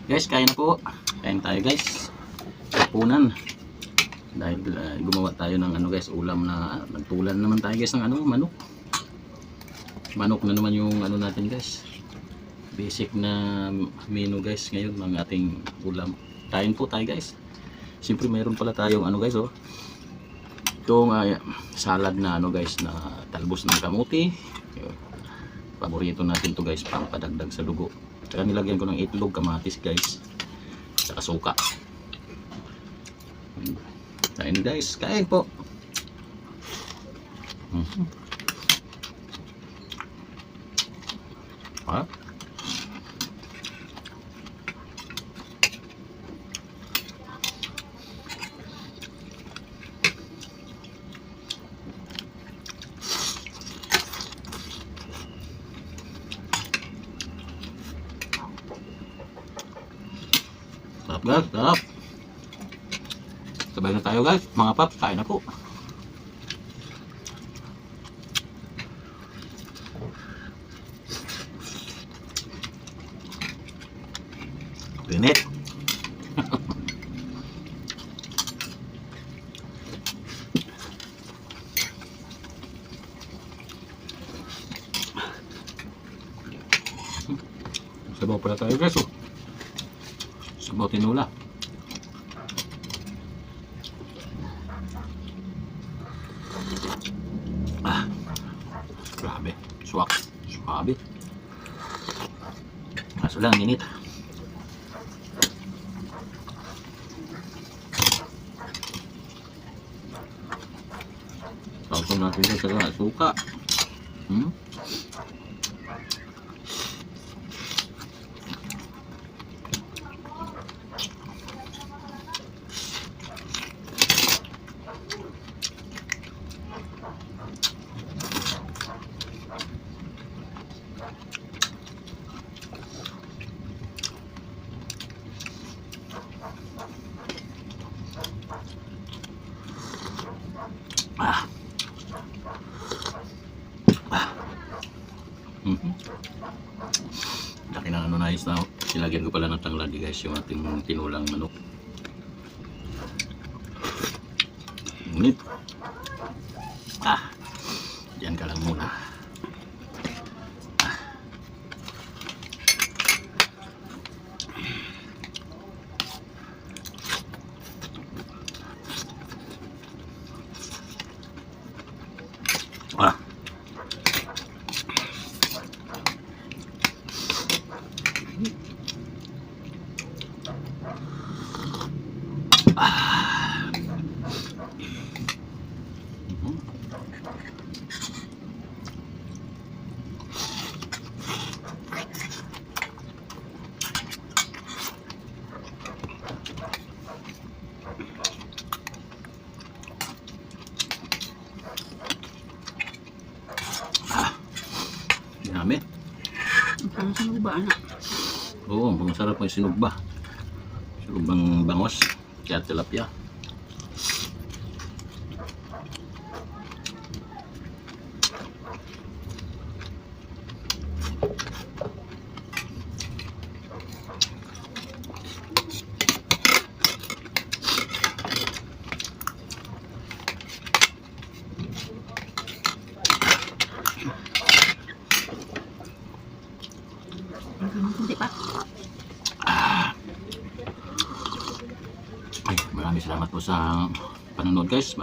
Guys, kain na po. Kain tayo guys. Kapunan. Dahil gumawa tayo ng ano guys, ulam na nagtulan naman tayo guys ng ano, manok. Manok na naman yung ano natin guys. Basic na menu guys ngayon ng ating ulam. Kain po tayo guys. Siyempre mayroon pala tayong ano guys, oh. Itong salad na ano guys, na talbos ng kamuti. Paborito natin to guys, pang padagdag sa dugo. Tsaka nilagyan ko ng itlog, kamatis guys, tsaka suka. Kain guys, kain po. Ha? Sarap guys, sarap. Sabay na tayo guys, mga paps, kain na po. Pinit. Sabaw pala tayo guys, oh. Sabaw tinula. Grabe, swak, swabe. Kaso lang, init. Sausaw natin sa suka. Laki na ano, nice na. Silagyan ko pala ng tanglad guys yung ating tinulang manok. Ngunit diyan ka lang muna. Dami. Ang sinugba, anak. Oo, masarap yung sinugba. Sinugbang bangos, kaya tilapia. Hindi pa. Ay, maraming salamat po sa panonood guys.